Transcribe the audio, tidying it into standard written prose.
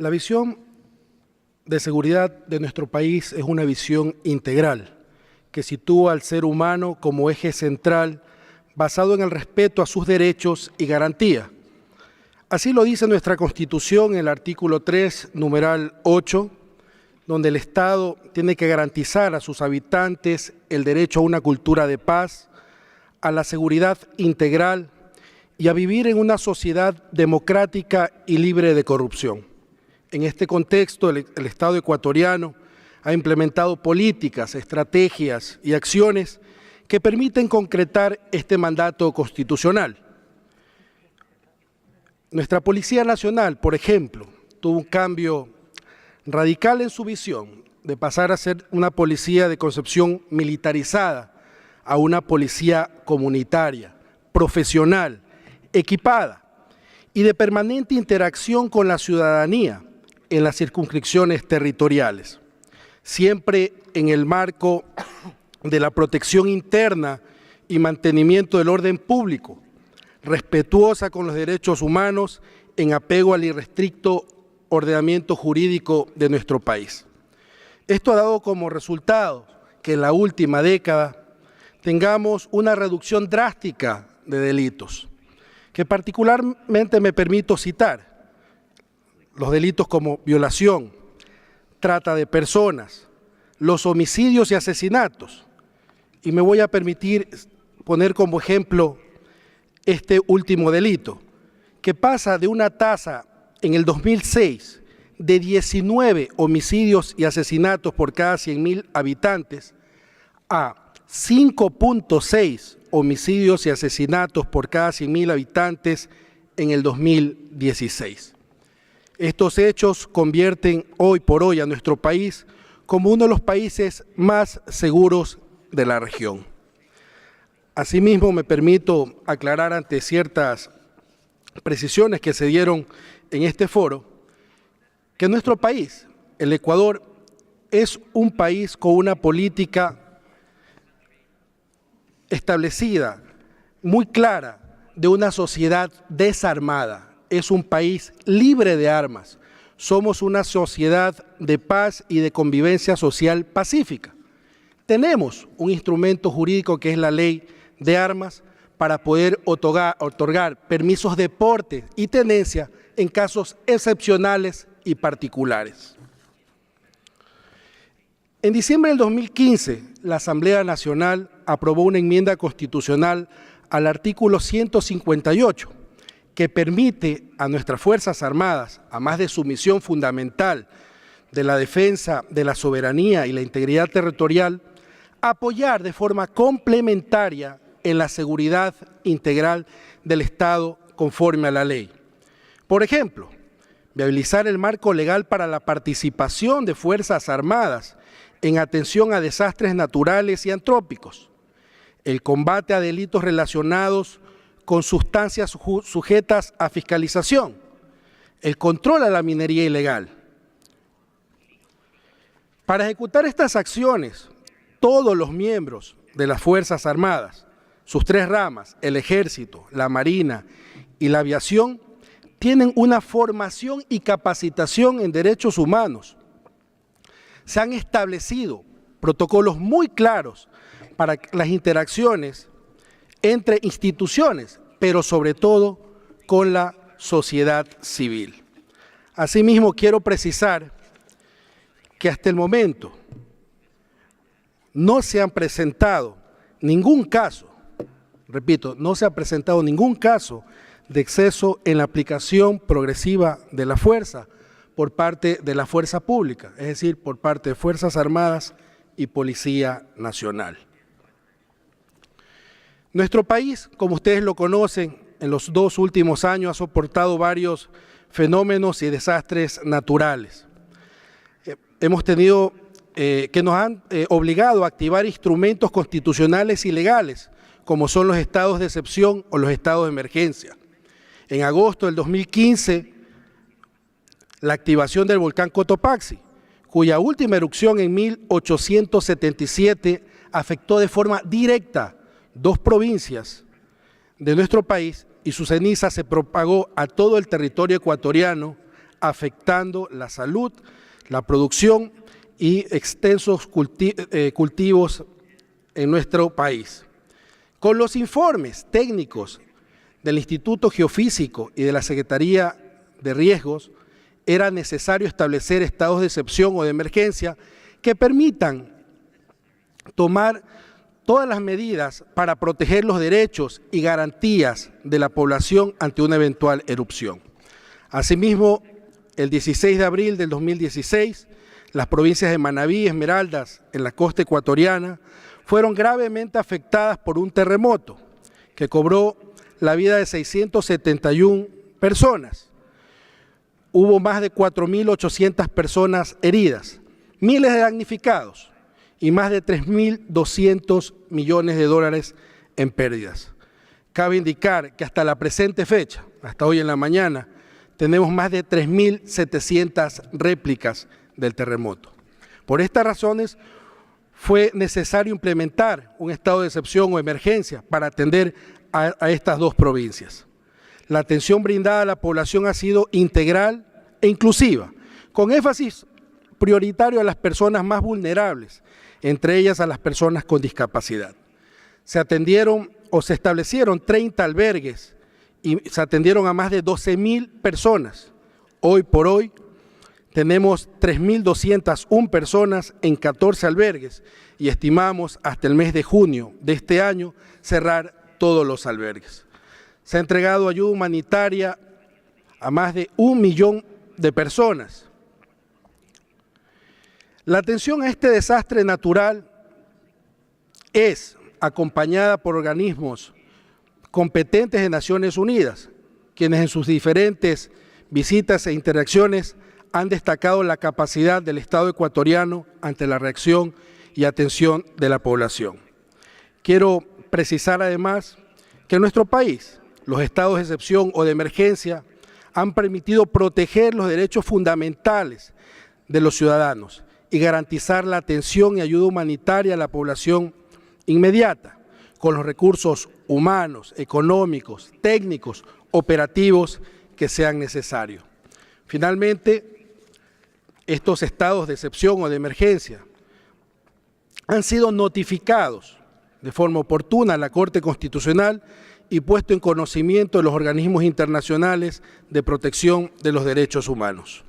La visión de seguridad de nuestro país es una visión integral que sitúa al ser humano como eje central basado en el respeto a sus derechos y garantía. Así lo dice nuestra Constitución en el artículo 3, numeral 8, donde el Estado tiene que garantizar a sus habitantes el derecho a una cultura de paz, a la seguridad integral y a vivir en una sociedad democrática y libre de corrupción. En este contexto, el Estado ecuatoriano ha implementado políticas, estrategias y acciones que permiten concretar este mandato constitucional. Nuestra Policía Nacional, por ejemplo, tuvo un cambio radical en su visión de pasar a ser una policía de concepción militarizada a una policía comunitaria, profesional, equipada y de permanente interacción con la ciudadanía en las circunscripciones territoriales, siempre en el marco de la protección interna y mantenimiento del orden público, respetuosa con los derechos humanos en apego al irrestricto ordenamiento jurídico de nuestro país. Esto ha dado como resultado que en la última década tengamos una reducción drástica de delitos, que particularmente me permito citar los delitos como violación, trata de personas, los homicidios y asesinatos. Y me voy a permitir poner como ejemplo este último delito, que pasa de una tasa en el 2006 de 19 homicidios y asesinatos por cada 100.000 habitantes a 5.6 homicidios y asesinatos por cada 100.000 habitantes en el 2016. Estos hechos convierten hoy por hoy a nuestro país como uno de los países más seguros de la región. Asimismo, me permito aclarar ante ciertas precisiones que se dieron en este foro, que nuestro país, el Ecuador, es un país con una política establecida, muy clara, de una sociedad desarmada. Es un país libre de armas. Somos una sociedad de paz y de convivencia social pacífica. Tenemos un instrumento jurídico que es la ley de armas para poder otorgar permisos de porte y tenencia en casos excepcionales y particulares. En diciembre del 2015, la Asamblea Nacional aprobó una enmienda constitucional al artículo 158, que permite a nuestras Fuerzas Armadas, además de su misión fundamental de la defensa de la soberanía y la integridad territorial, apoyar de forma complementaria en la seguridad integral del Estado conforme a la ley. Por ejemplo, viabilizar el marco legal para la participación de Fuerzas Armadas en atención a desastres naturales y antrópicos, el combate a delitos relacionados con sustancias sujetas a fiscalización, el control a la minería ilegal. Para ejecutar estas acciones, todos los miembros de las Fuerzas Armadas, sus tres ramas, el Ejército, la Marina y la Aviación, tienen una formación y capacitación en derechos humanos. Se han establecido protocolos muy claros para las interacciones entre instituciones, pero sobre todo con la sociedad civil. Asimismo, quiero precisar que hasta el momento no se han presentado ningún caso, repito, no se ha presentado ningún caso de exceso en la aplicación progresiva de la fuerza por parte de la fuerza pública, es decir, por parte de Fuerzas Armadas y Policía Nacional. Nuestro país, como ustedes lo conocen, en los 2 últimos años ha soportado varios fenómenos y desastres naturales. Hemos tenido que nos han obligado a activar instrumentos constitucionales y legales, como son los estados de excepción o los estados de emergencia. En agosto del 2015, la activación del volcán Cotopaxi, cuya última erupción en 1877 afectó de forma directa 2 provincias de nuestro país y su ceniza se propagó a todo el territorio ecuatoriano afectando la salud, la producción y extensos cultivos en nuestro país. Con los informes técnicos del Instituto Geofísico y de la Secretaría de Riesgos, era necesario establecer estados de excepción o de emergencia que permitan tomar todas las medidas para proteger los derechos y garantías de la población ante una eventual erupción. Asimismo, el 16 de abril del 2016, las provincias de Manabí y Esmeraldas, en la costa ecuatoriana, fueron gravemente afectadas por un terremoto que cobró la vida de 671 personas. Hubo más de 4.800 personas heridas, miles de damnificados y más de 3.200 millones de dólares en pérdidas. Cabe indicar que hasta la presente fecha, hasta hoy en la mañana, tenemos más de 3.700 réplicas del terremoto. Por estas razones, fue necesario implementar un estado de excepción o emergencia para atender a estas dos provincias. La atención brindada a la población ha sido integral e inclusiva, con énfasis prioritario a las personas más vulnerables, entre ellas a las personas con discapacidad. Se atendieron o se establecieron 30 albergues y se atendieron a más de 12.000 personas. Hoy por hoy tenemos 3.201 personas en 14 albergues y estimamos hasta el mes de junio de este año cerrar todos los albergues. Se ha entregado ayuda humanitaria a más de 1 millón de personas. La atención a este desastre natural es acompañada por organismos competentes de Naciones Unidas, quienes en sus diferentes visitas e interacciones han destacado la capacidad del Estado ecuatoriano ante la reacción y atención de la población. Quiero precisar además que en nuestro país los estados de excepción o de emergencia han permitido proteger los derechos fundamentales de los ciudadanos y garantizar la atención y ayuda humanitaria a la población inmediata, con los recursos humanos, económicos, técnicos, operativos que sean necesarios. Finalmente, estos estados de excepción o de emergencia han sido notificados de forma oportuna a la Corte Constitucional y puesto en conocimiento de los organismos internacionales de protección de los derechos humanos.